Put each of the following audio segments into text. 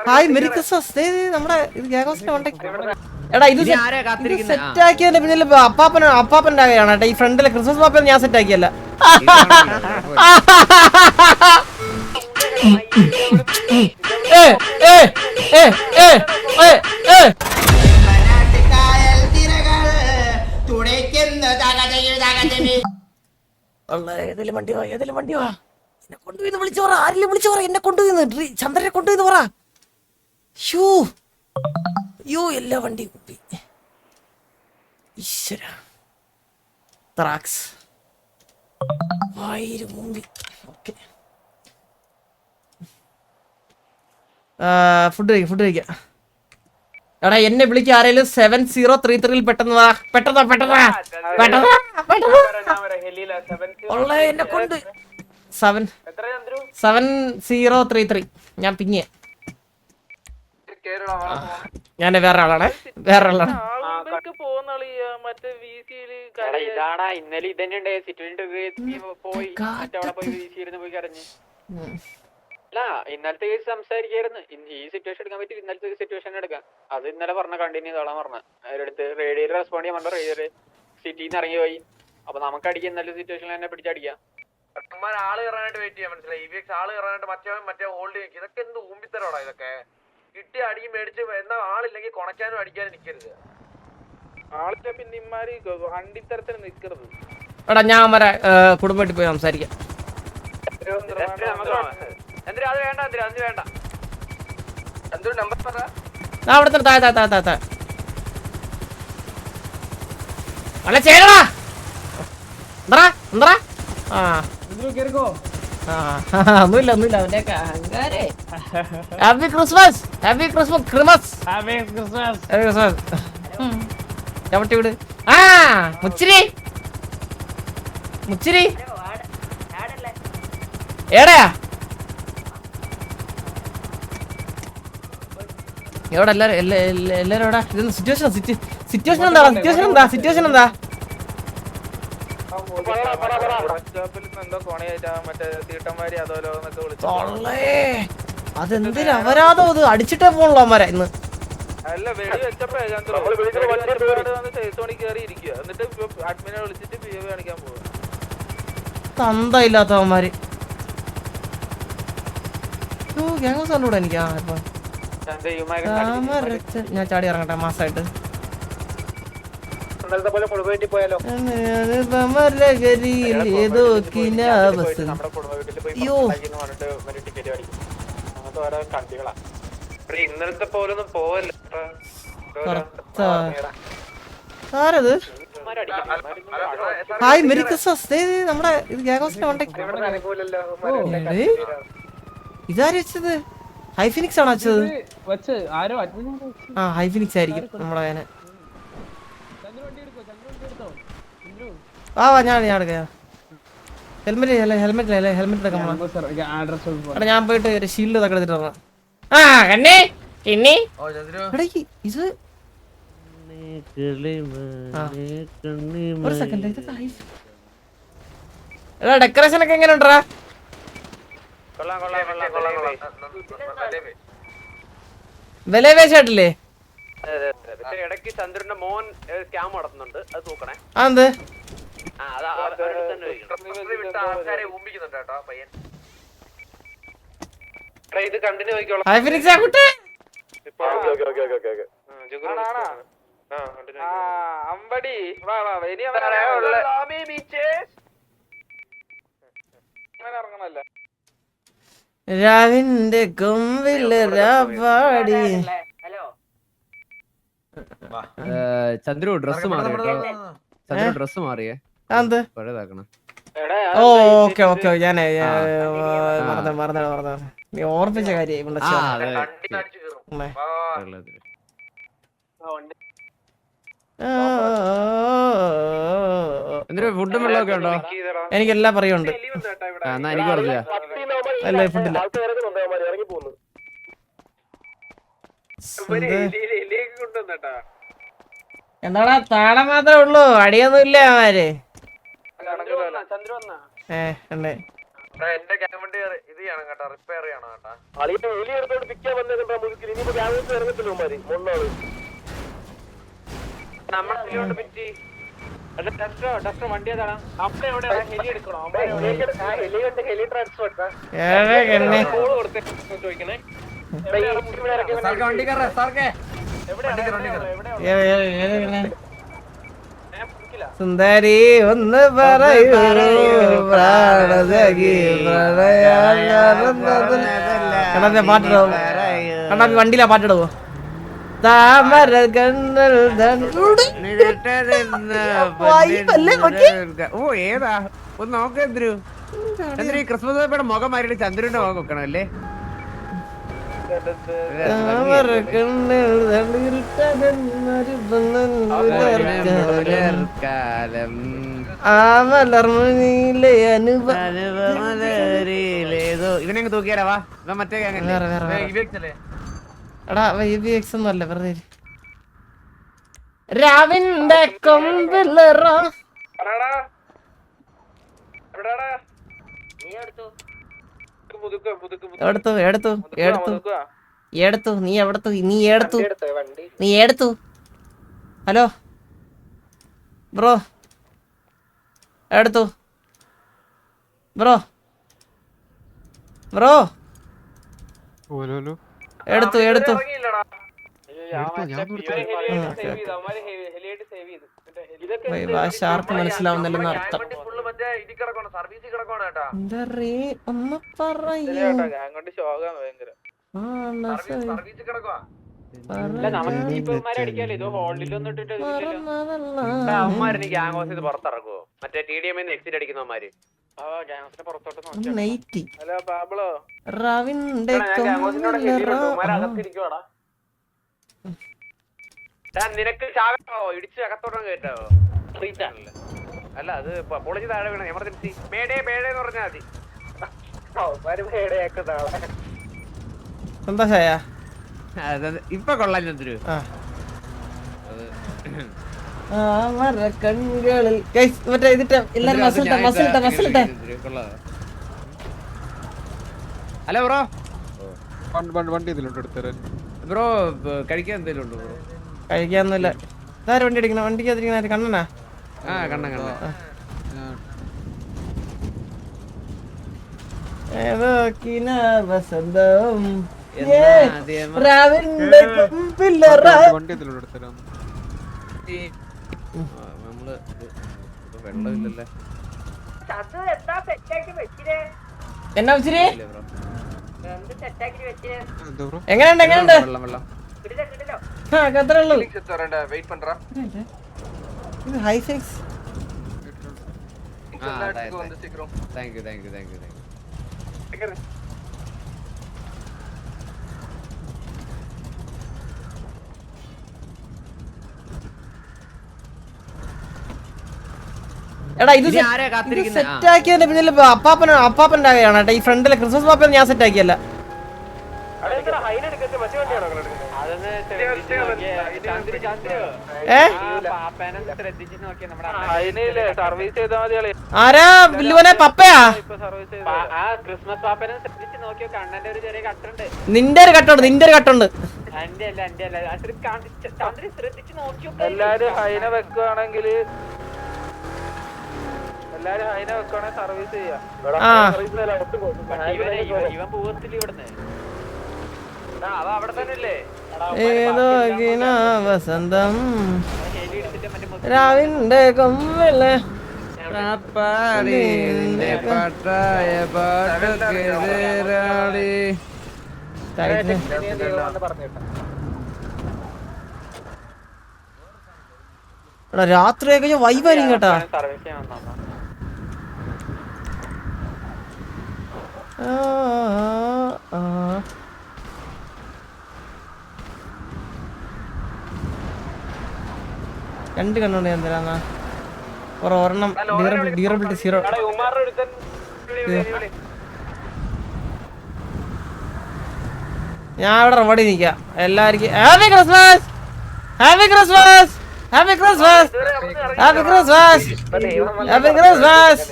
Hi merry Christmas. നമ്മുടെ ഇത് ഗ്യാഗോസിന്റെ contact. എടാ ഇത് സെറ്റ് ആക്കിയതിന്റെ പിന്നിൽ അപ്പാപ്പന്റെ ആണ് കേട്ടോ. ഈ ഫ്രണ്ടിലെ ക്രിസ്മസ് പാപ്പ ഞാൻ സെറ്റ് ആക്കിയല്ല. ഏതെങ്കിലും വണ്ടി വാ. എന്നെ കൊണ്ടുപോയി വിളിച്ചു പറ. ആരെങ്കിലും വിളിച്ചു പറ എന്നെ കൊണ്ടുപോയി. ചന്ദ്രനെ കൊണ്ടുപോയി പറ. ഷൂ യോ എല്ലാ വണ്ടി കുപ്പി. ഈശ്വര ത്രാക്സ് 1000 മുമ്പി. ഓക്കെ ഫുഡ് കഴിക്കാം. എടാ എന്നെ വിളിക്കുക ആരെങ്കിലും 7033 പെട്ടെന്ന് വാ. പെട്ടെന്ന് എന്നെ കൊണ്ട് 7033. ഞാൻ പിങ്ങിയ ഞാൻ വേറെ ആളാണ്. ഇന്നലെ ഇതന്നെ ഇന്നലത്തെ കേസ് സംസാരിക്കായിരുന്നു. ഈ സിറ്റുവേഷൻ എടുക്കാൻ പറ്റി. ഇന്നലത്തെ സിറ്റുവേഷൻ എടുക്കാം. അത് ഇന്നലെ പറഞ്ഞ കണ്ടിന്യൂ ചെയ്തോളാൻ പറഞ്ഞ അവരടുത്ത് റേഡിയോയിൽ റെസ്പോണ്ട് ചെയ്യാൻ പറഞ്ഞ റേഡിയോയില് സിറ്റിന്ന് ഇറങ്ങി പോയി. അപ്പൊ നമുക്ക് അടിക്കാം. ഇന്നലെ സിറ്റുവേഷനിൽ തന്നെ പിടിച്ചടിക്കാം. ആള് കയറാനായിട്ട് വെയിറ്റ് ചെയ്യാൻ മനസ്സിലായി. ആള് കയറാനായിട്ട് മറ്റേ ഹോൾഡ് ചെയ്യും. ഇതൊക്കെ എന്ത് ഊമ്പിത്തരോടാ ഇതൊക്കെ. കിട്ടി അടി മേടിച്ച് എന്നാ ആളില്ലെങ്കിൽ കൊണക്കാനും അടിക്കാനും നിക്കരുത്. ആളില്ല പിന്നെ ഇമാര് അണ്ടിത്തരത്തിന് നിക്കരുത്. എടാ ഞാൻ അവരെ കുടുംബമായിട്ട് പോയി സംസാരിക്കാം. എന്തിനാ അത് വേണ്ട. എന്തിനാ അത് വേണ്ട. എന്തൊരു നമ്പർ പറ. അവിടെ തന്നെ താഴെ അല്ല ചെയ്യണടാ. എന്താ ഒന്നുമില്ല അവന്റെയൊക്കെ അഹങ്കാരേ. Happy Christmas. ചവിട്ടി വിട്. മുച്ചിരി എവിടെയാ? എവിടെ എല്ലാരും എവിടെ? ഇതൊന്ന് സിറ്റുവേഷൻ എന്താ? അതെന്തിനാ അവരാതോ അത് അടിച്ചിട്ടേ പോണല്ലോ അവന്മാരെ ഇന്ന്. തന്തയില്ലാത്തവന്മാര്. ഗ്യാങ്കൂടെ എനിക്ക് ഞാൻ ചാടി ഇറങ്ങട്ടെ മാസായിട്ട്. ഏതോ ഇന്നലത്തെ പോലൊന്നും പോവല്ലോ. ആരത്? Hi merry Christmas. നമ്മുടെ ഇത് ഗ്യാഗോസിന്റെ കോണ്ടാക്ട്. ഇതാര് വെച്ചത്? ഹൈഫിനിക്സ് ആണോ വെച്ചത്? ഹൈഫിനിക്സ് ആയിരിക്കും നമ്മുടെ വേന. ഞാൻ എടുക്കാം. ഹെൽമെറ്റ് എടുക്കാം. ഞാൻ പോയിട്ട് ഒരു ഷീൽഡ് ഇതൊക്കെ എടുത്തിട്ട് വരണം. ഇത് ഒരു സെക്കൻഡ്. എടാ ഡെക്കറേഷൻ ഒക്കെ എങ്ങനെ ഉണ്ടാ? വില വേശായിട്ടില്ലേ? ഇടയ്ക്ക് ചന്ദ്രന്റെ മോൻ സ്കാം നടത്തുന്നുണ്ട്. അത് നോക്കണേ. അതെന്ത്? ആൾക്കാരെ ഊമ്പിക്കുന്നുണ്ട് കേട്ടോ പയ്യൻ. ഇത് കണ്ടിന്യൂ ആയിക്കോളാം. അമ്പടി ഇറങ്ങണല്ല. രാവിന്റെ കൊമ്പില് പാടി. ചന്ദ്രു ഡ്രസ് മാറിയേ. പഴയതാക്കണം. ഓക്കെ ഞാൻ മറന്നു. നീ ഓർപ്പിച്ച കാര്യം. ഫുഡും വെള്ളമൊക്കെ ഉണ്ടോ? എനിക്കെല്ലാം പറയുന്നുണ്ട്. എന്നാ എനിക്ക് പറഞ്ഞ അല്ല ഫുഡില്ല. എന്താടാ താളം മാത്രമേ ഉള്ളൂ, അടിയൊന്നും ഇല്ല അവന്മാര്. എന്റെ ഗ്യാങ് വണ്ടി ഇത് ചെയ്യണം കേട്ടോ, റിപ്പയർ ചെയ്യണം കേട്ടോ. നമ്മുടെ പിറ്റി ഡസ്റ്റർ വണ്ടി ഏതാണ്? അവിടെ എവിടെയാണ് ഹെലി എടുക്കണോ? ഹെലി ട്രാൻസ്ഫർ ചോദിക്കണേ. സുന്ദരി ഒന്ന് പറയൂ പ്രാണസഖി പ്രണയ പാട്ടിടോ കണ്ടാ വണ്ടിയിലാ പാട്ടിടവോ താമര കണ്ണൽ ഓ ഏതാ ഒന്ന് നോക്ക എന്തിനു എന്തിനു ഈ ക്രിസ്മസ് മുഖം മാറിയിട്ട് ചന്ദ്രന്റെ മുഖം വെക്കണം അല്ലേ താമര കണ്ണൽ കാലം ആ മലർമണിയിലെ അനുഭവ ഇവനെ തൂക്കിയാലോ വാ ഇവൻ മറ്റേ എടാ എക്സ് ഒന്നും അല്ല വെറുതെ രാവിന്റെ കൊമ്പിലറ എടുത്തു എടുത്തു എടുത്തു എടുത്തു നീ എവിടത്തു നീ എടുത്തു ഹലോ ബ്രോ എടുത്തു ബ്രോ ബ്രോ എടുത്തു എടുത്തു ഷാർക്ക് മനസ്സിലാവുന്നില്ലെന്ന് അർത്ഥം ഒന്ന് പറയൂ പുറത്തിറങ്ങുവോ മറ്റേ TDM എക്സിറ്റ് അടിക്കുന്നവന്മാര്? നിനക്ക് ഇടിച്ച് അകത്തോട്ടം കേട്ടാവോ? അല്ല അത് പൊളിച്ച് താഴെ വീണ എമർജൻസി മേടേ മേടേന്ന് പറഞ്ഞാൽ മതി. സന്തോഷായ ഇപ്പൊ കൊള്ളാൻ ചന്ദ്രു കണ്ണുകളിൽ മറ്റേ ഇതിട്ട് എല്ലാരും മസിലിട്ടെ ഹലോ ബ്രോ വണ്ടി ഇതിലുണ്ട് എടുത്തരാൻ. ബ്രോ കഴിക്കാൻ എന്തെങ്കിലും ഉണ്ടോ ബ്രോ? കഴിക്കാന്നല്ല ഇതാരും വണ്ടി അടിക്കണം വണ്ടിക്ക് അതിരിക്കുന്ന കണ്ണനാ ആ കണ്ണ ഏതോക്കിന വസന്തം രാവിന്റെ കൊമ്പിലറ വണ്ടി ഇതിലുണ്ട് എടുത്തരാം. നമ്മള് വെള്ളമില്ലല്ലേ എന്നാ വെച്ചിരി എന്തോ ബ്രോ? എങ്ങനെയുണ്ട് വെള്ളം വെള്ളം അത്രേ ഉള്ളൂ വെയിറ്റ് പண்றா. ഇത് ഹൈ സൈസ് താങ്ക് യു എടാ ഇത് ആരെയാ കാത്തിരിക്കുന്നെ? സെറ്റ് ആക്കിയതിന്റെ പിന്നിൽ അപ്പാപ്പൻ്റെ ആകെയാണ് കേട്ടോ. ഈ ഫ്രണ്ടിലെ ക്രിസ്മസ് പാപ്പ ഞാൻ സെറ്റ് ആക്കിയല്ല. ആരാ വില്ലുവനെ പപ്പയാ? നിന്റെ ഒരു കട്ടുണ്ട് എല്ലാരും ഹൈന വെക്കുവാണെങ്കിൽ സർവീസ് ചെയ്യാം. ഇവൻ പോകത്തില്ല ഇവിടുന്ന്. അവിടെ തന്നെ അല്ലേ ഏതോ വസന്തം രാവിന്റെ കൊമ്പിലെ രാത്രിയൊക്കെ വൈബായിരിക്കും കേട്ടാ. രണ്ട് കണ്ണുണ്ട് ഞാൻ തരാന്നാ ഒരെണ്ണം ഡ്യൂറബിലിറ്റി 0. ഞാൻ ഇവിടെ റോഡിൽ നിൽക്കാം. എല്ലാവർക്കും happy Christmas happy Christmas happy Christmas happy Christmas happy Christmas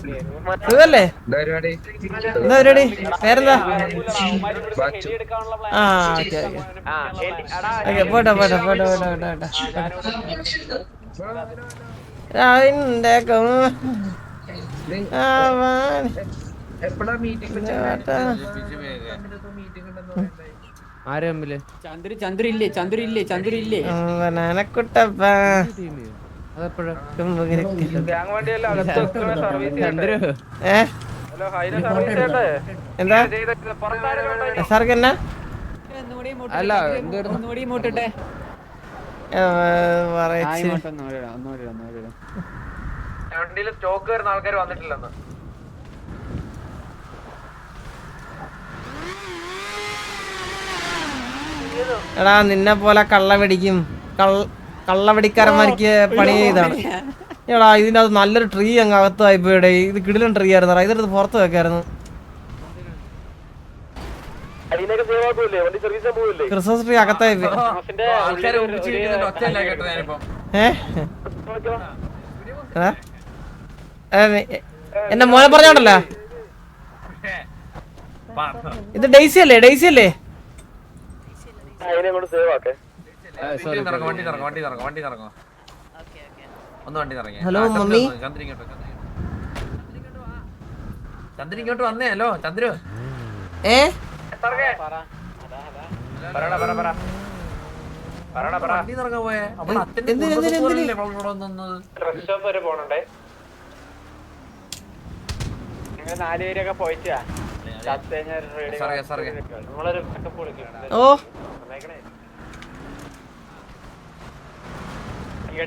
സുഖല്ലേ? എന്താ പരിപാടി? പേരെന്താ? ആ ഓക്കെ ഓക്കെ പോട്ടെ പോട്ടെ പോട്ടെ പോട്ടെ പോട്ടെ രാവിന്റെ ആര് തമ്മില്? നനക്കുട്ടപ്പ അതെപ്പോഴാ? സർവീസ് എന്താ സാർക്ക് എന്നാ അല്ല എന്തായിരുന്നു? വണ്ടിയില് സ്റ്റോക്ക് വരുന്ന ആൾക്കാർ വന്നിട്ടില്ലെന്ന്. എടാ നിന്നെ പോലെ കള്ളവെടിക്കും കള്ളവെടിക്കാരന്മാർക്ക് പണി ചെയ്താണ്. എടാ ഇതിൻ്റെ അത് നല്ലൊരു ട്രീ അങ്ങ് അകത്തായി പോയിടെ. ഇത് കിടിലൻ ട്രീ ആയിരുന്നു. ഇതെടുത്ത് പുറത്ത് വെക്കായിരുന്നു. ക്രിസ്മസ് ട്രീ അകത്തായി പോയി. എന്റെ മോനെ പറഞ്ഞോണ്ടല്ലോ. ഇത് ഡെയ്സി അല്ലേ? ഡെയ്സി അല്ലേ? Hello mummy. ചന്ദ്രിങ്ങോട്ട് വന്നേ. ഹലോ ചന്ദ്രു. നാലുപേരൊക്കെ പോയിട്ടാ നമ്മളൊരു ഓ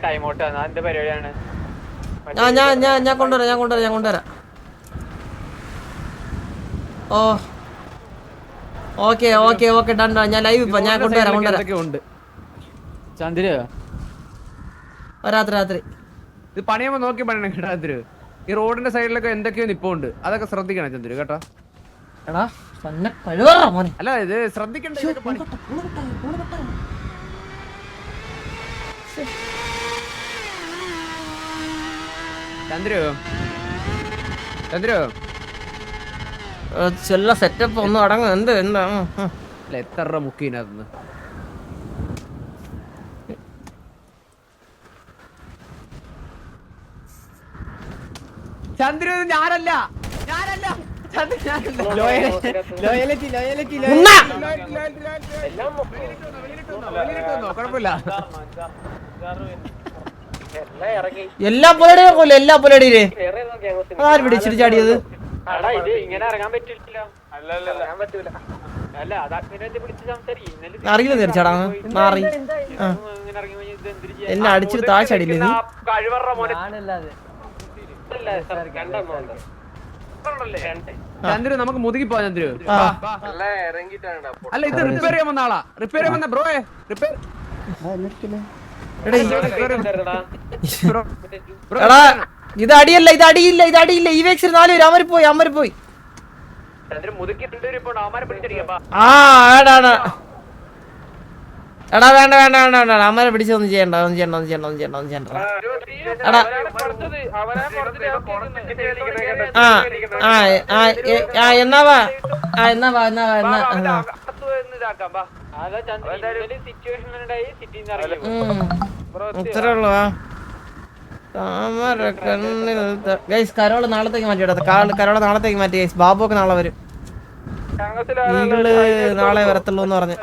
ടൈം ഔട്ട് എന്റെ പരിപാടിയാണ്. ഞാൻ കൊണ്ടുവരാം. ഓ ഓക്കെ ഡൺ. ഞാൻ ലൈവ് ഇപ്പൊ ഞാൻ കൊണ്ടുവരാം. ഉണ്ട് ചന്ദ്ര രാത്രി ഇത് പണിയുമ്പോ നോക്കി പണിയണം കേട്ടോ ചന്ദ്രു. ഈ റോഡിന്റെ സൈഡിലൊക്കെ എന്തൊക്കെയോ നിപ്പുണ്ട്. അതൊക്കെ ശ്രദ്ധിക്കണം ചന്ദ്രു കേട്ടോ. എടാ തന്നെ കഴിവാ മോനെ. അല്ല ഇത് ശ്രദ്ധിക്കണ്ട. ഇതൊക്കെ പണി. ചന്ദ്രു ചെല്ല സെറ്റപ്പ് ഒന്നും അടങ്ങും. എന്താ അല്ല എത്ര രൂപ മുക്കിനകത്തുനിന്ന്? ചന്ദ്രു ഞാനല്ല കുഴപ്പമില്ല. എല്ലാ പുലടിയും കൊല്ലും. എല്ലാ പുലടിയിലേ ആര് പിടിച്ചിട്ട് ചാടിയത്? ഇത് ഇങ്ങനെ ഇറങ്ങാൻ പറ്റില്ല. അല്ല അത് അഗ്നിനെ വിളിച്ച് സംസാരിക്കും. അറിയില്ല തീർച്ചയാടാ മാറി എന്നെ അടിച്ചിട്ട് താഴ്ചടിയില്ലേ നീ? ചന്ദ്രു നമുക്ക് മുതുകി പോവാ ചന്ദ്രു. അല്ല ഇത് റിപ്പയർ ചെയ്യാൻ വന്ന ആളാ. റിപ്പയർ ചെയ്യാൻ വന്ന ബ്രോയെ. എടാ ഇത് അടിയില്ല. ഈ വേക്സിൽ 4 പേര് അമര് പോയി. ആ എടാ വേണ്ട അമ്മരെ പിടിച്ചൊന്നും ചെയ്യണ്ട. എടാ എന്നാ ഇത്രേ ഉള്ളൂ. കരോള് നാളത്തേക്ക് മാറ്റി ഗൈസ്. ബാബു ഒക്കെ നാളെ വരും. നാളെ വരത്തുള്ളൂ എന്ന് പറഞ്ഞു.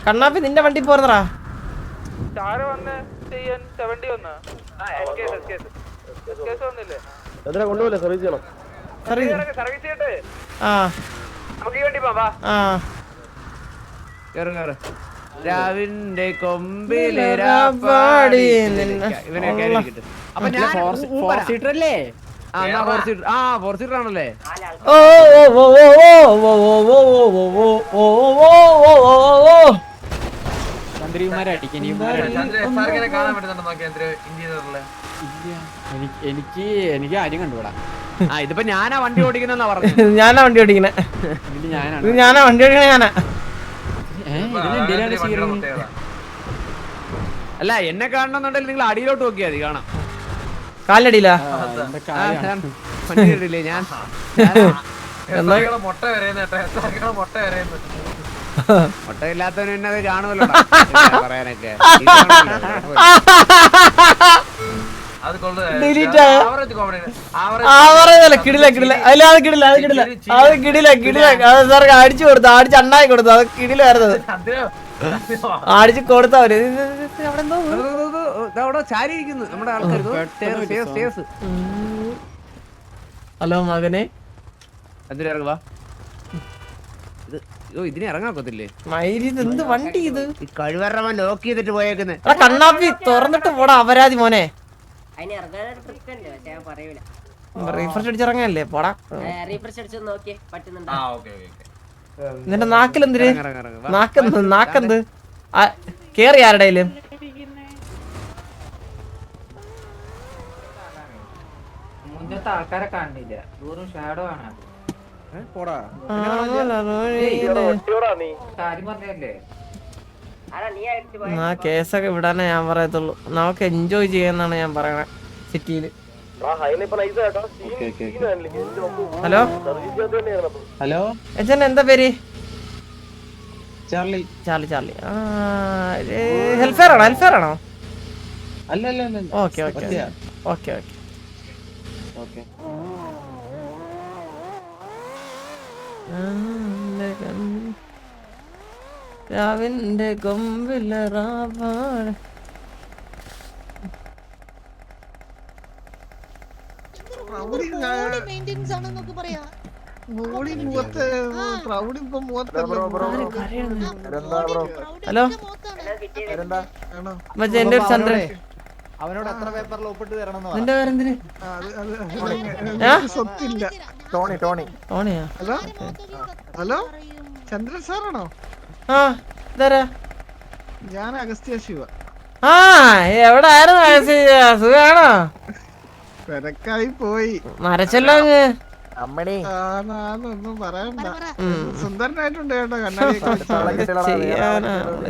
കണ്ണാപ്പി നിന്റെ വണ്ടി പോരുന്നടാ. രാവിന്റെ കൊമ്പിലേരാപ്പാടി ആണല്ലേ? എനിക്ക് ആരും കണ്ടുകൂടാ. ഇതിപ്പോ ഞാനാ വണ്ടി ഓടിക്കുന്ന പറഞ്ഞു. ഞാനാ വണ്ടി ഓടിക്കണേ. അല്ല എന്നെ കാണണമെന്നുണ്ടെങ്കിൽ നിങ്ങൾ അടിയിലോട്ട് നോക്കിയാൽ മതി കാണാം. കാലിനടിയില്ല വണ്ടി ഇടില്ലേ ഞാൻ മുട്ട വരെയുന്നു കേട്ടോ, എത്ര മുട്ട വരെയുന്നു. മുട്ടയില്ലാത്തവന് പിന്നെ അത് കാണുമല്ലോ പറയാനൊക്കെ. അത് കൊള്ളു. Delete ആയോ? Average comedy. കിടില അല്ല അത് കിടില അത് സാറേ അടിച്ചു കൊടുത്തു, അടിച്ച് അണ്ണായി കൊടുത്തു, അത് കിടിലായിരുന്നത്. അടിച്ച് കൊടുത്താ അവര് അവിടെ എന്തോ അവിടെ ചാരി ഇരിക്കുന്നു നമ്മുടെ ആൾക്കാർ. ഹലോ മകനെ, അതിന് ഇറങ്ങുവാ. ഇത് ഇതിന് ഇറങ്ങാക്കത്തില്ലേ? മയില് ഇത് എന്ത് വണ്ടി ഇത്? ഈ കഴിവറവൻ ലോക്ക് ചെയ്തിട്ട് പോയേക്കുന്നേ. എടാ കണ്ണാപ്പി തുറന്നിട്ട് പോടാ അപരാധി മോനെ. റീഫ്രഷ് അടിച്ചിറങ്ങല്ലേ പോടാ. ആ ഓക്കെ ഓക്കെ. നിന്റെ നാക്കിലെന്തിര്? നാക്കെന്ത് കേറി ആരുടെയിലും? മുന്നത്തെ ആൾക്കാരെ കാണുന്നില്ല, ദൂരം ഷാഡോ ആണ്. കാര്യം പറഞ്ഞല്ലേ ആ കേസൊക്കെ വിടാനേ ഞാൻ പറയത്തുള്ളൂ. നമുക്ക് എൻജോയ് ചെയ്യാന്നാണ് ഞാൻ പറയണേ സിറ്റിയില്. ഹലോ ഹലോ അച്ഛൻ എന്താ പേര്? ചാർലി. ചാർലി. ഹെൽഫെയർ ആണോ? അല്ല ഓക്കെ രാവിന്റെ കൊമ്പിലെ റാവാഴ. ഹലോ മറ്റേ എന്റെ ഒരു ചന്ദ്രൻ. അവനോട് എത്ര പേപ്പറിൽ ഒപ്പിട്ട് തരണം? നിന്റെ പേരെന്തിന്? ടോണിയാ? ഹലോ ചന്ദ്രൻ സാറാണോ? ആ ഇതാരാ? ഞാൻ അഗസ്ത്യ ശിവ. ആ എവിടെ ആയിരുന്നു? സുഖാണോ? തിരക്കായി പോയി. മരച്ചല്ലോ അങ്ങ്. ഒന്നും പറയണ്ട. സുന്ദരനായിട്ടുണ്ട് കേട്ടോ കണ്ണാടി.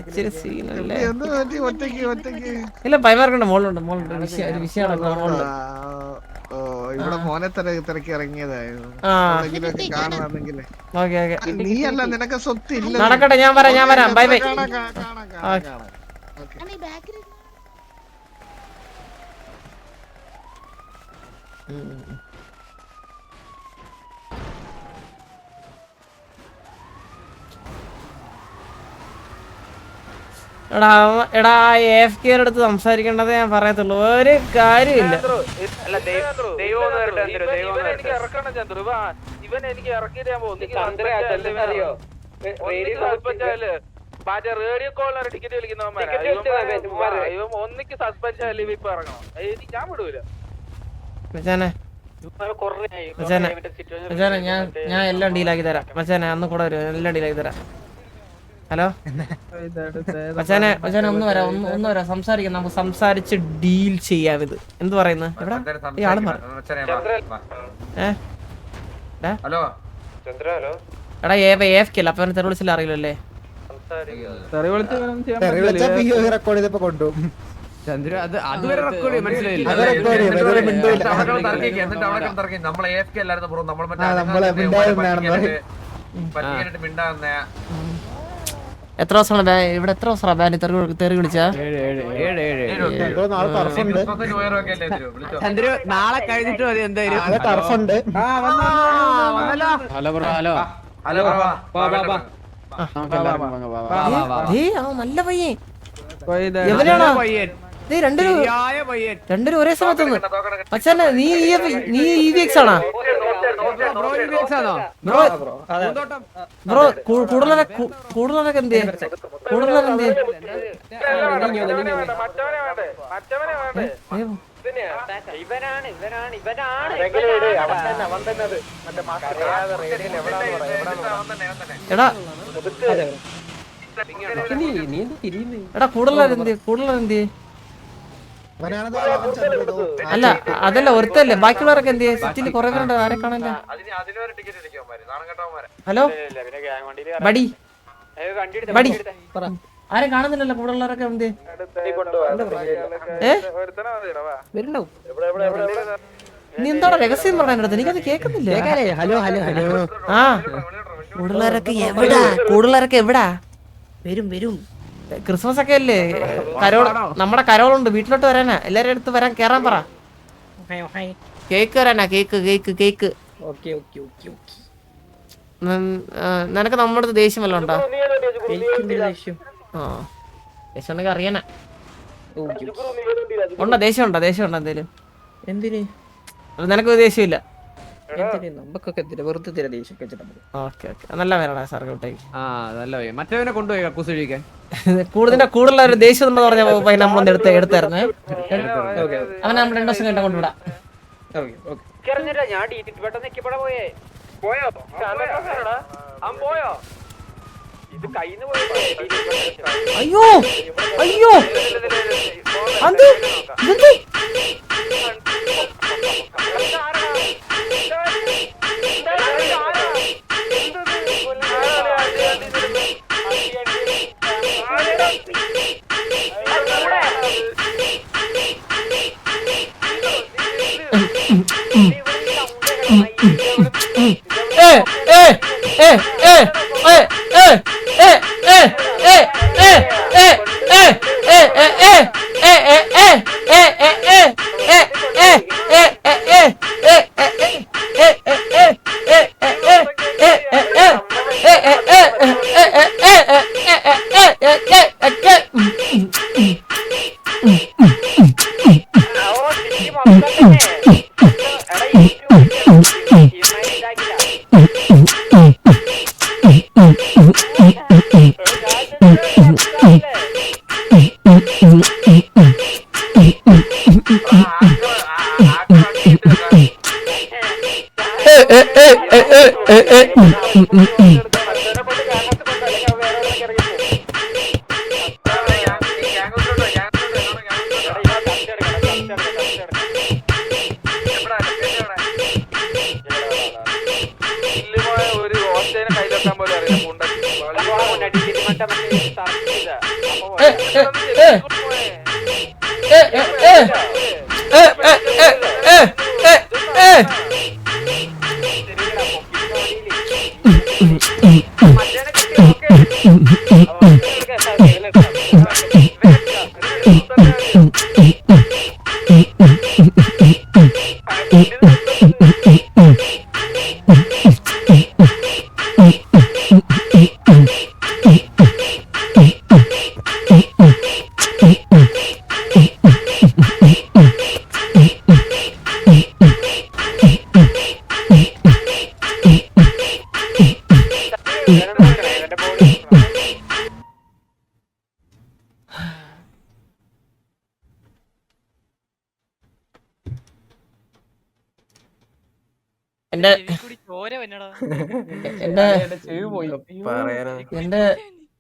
ഇച്ചിരി സീനല്ലേ? എന്ത് പറ്റി ഒറ്റയ്ക്ക്? ഇല്ല പൈമാർക്കുണ്ട്, മോളുണ്ട് ഒരു വിഷയം മോളുണ്ട്. ഓ ഇവിടെ മോനെ തിരക്കി ഇറങ്ങിയതായിരുന്നു. കാണുവാണെങ്കിലേ ഓക്കെ നീ അല്ല, നിനക്ക് സ്വത്തില്ല. നടക്കട്ടെ, ഞാൻ വരാം. Bye bye. എടാ AFK അടുത്ത് സംസാരിക്കേണ്ടത് ഞാൻ പറയത്തുള്ളൂ, ഒരു കാര്യമില്ല. ഇവൻ എനിക്ക് ഇറക്കിയിട്ട് ഞാൻ പോകും. റേഡിയോ കോളിലാണ് ടിക്കറ്റ് വിളിക്കുന്നവന്മാർ. ഒന്നിക്ക് സസ്പെൻഷൻ അല്ലെങ്കിൽ ഇപ്പൊ ഇറങ്ങണം. ഞാൻ വിടൂല. മച്ചാനെ ഞാൻ എല്ലാം ഡീലാക്കി തരാം. മച്ചാനെ അന്ന് കൂടെ വരും, എല്ലാം ഡീലാക്കി തരാം. ഹലോ മച്ചാനെ ഒന്ന് വരാം സംസാരിക്കാം. നമുക്ക് സംസാരിച്ച് ഡീൽ ചെയ്യാം. ഇത് എന്ത് പറയുന്നത്? എവിടെ ഈ ആളും എടാ AFK അല്ല, അപ്പൊ അവന് തെറി വിളിച്ചില്ല അറിയില്ലല്ലേ? ചന്ദ്ര അതുവരെ റെക്കോർഡ് മനസ്സിലായില്ല. നമ്മളെ AFK അല്ലായിരുന്നു ബ്രോ, നമ്മൾ മിണ്ടാകുന്ന. എത്ര ദിവസമാണ് ഇവിടെ? എത്ര ദിവസം ബാൻഡ് തെറി വിളിച്ചാ? ചന്ദ്ര നാളെ കഴിഞ്ഞിട്ട് മതി എന്തായാലും. നല്ല പയ്യൻ. എവനാണോ? രണ്ടുപേരും ഒരേ സമയത്തൊന്ന്. മച്ചാനെ നീ EVX ആണോ? ബ്രോ കൂടുതലൊക്കെ എന്ത്? എടാ കൂടുതലെന്ത്? അല്ല അതല്ല ഒരുത്തല്ലേ, ബാക്കിയുള്ളവരൊക്കെ എന്ത്? സിറ്റിയിൽ കുറെ പേരുണ്ട്, ആരെ കാണാനില്ല. ഹലോ ബഡി ആരും കാണുന്നില്ലല്ലോ കൂടെ ഉള്ളവരൊക്കെ എന്ത് നീ എന്താടാ രഹസ്യം പറഞ്ഞ അടുത്ത് എനിക്കത് കേൾക്കുന്നില്ല. Hello hello hello. ആ കൂടുതലൊക്കെ എവിടാ വരും വരും. ക്രിസ്മസ് ഒക്കെ അല്ലേ? കരോൾ നമ്മുടെ കരോളുണ്ട് വീട്ടിലോട്ട് വരാനാ. എല്ലാരും അടുത്ത് വരാൻ കേറാൻ പറ. കേക്ക് വരാനാ. കേക്ക് കേക്ക് കേക്ക്. നിനക്ക് നമ്മുടെ അടുത്ത് ദേഷ്യം വല്ലതും ഉണ്ടോ? ആ ദേഷ്യം ഉണ്ടെങ്കിൽ അറിയാനാ. ഉണ്ടോ ദേഷ്യം ഉണ്ടോ? ദേഷ്യം ഉണ്ടോ എന്തേലും? എന്തിന് നിനക്ക് ദേഷ്യമില്ല? നമുക്കൊക്കെ വെറുതെ ഓക്കെ ഓക്കെ നല്ല പേരാണ് സാർ വിട്ടേക്ക്. ആ നല്ല മറ്റവനെ കൊണ്ടുപോയി കക്കൂസ് കഴിക്കാൻ. കൂടുതലുള്ള ഒരു ദേഷ്യം എന്ന് പറഞ്ഞ നമ്മളൊന്ന് എടുത്തായിരുന്നേ. അവനെ നമ്മൾ 2 ദിവസം കഴിഞ്ഞാൽ കൊണ്ടുവിടാം. ഞാൻ ഡീറ്റിട്ട് പെട്ടെന്ന് എത്തിയപ്പോഴാ പോയോ ഇത് കയ്യിന്ന് പോയി. അയ്യോ അയ്യോ അത് ഇതെന്ത്?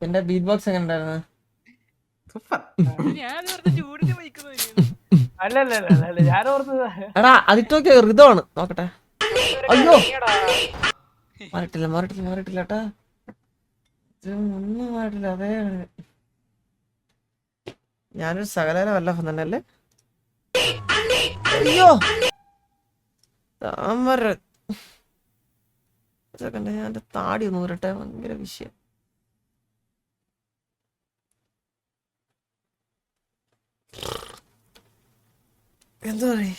എന്റെ ബീറ്റ് ബോക്സ് എങ്ങനെ ഉണ്ടായിരുന്നു? എടാ അതിട്ടോക്കെ ഋതമാണ് നോക്കട്ടെ. അയ്യോ മാറിട്ടില്ല ഏട്ടാ. ഒന്നും മാറിട്ടില്ല. അതേ ഞാനൊരു സകലന വല്ല തന്നെയല്ലേ. അയ്യോ താമര ഞാൻ താടി ഒന്ന് ഊരട്ടെ. ഭയങ്കര വിഷയം. എന്താ പറയ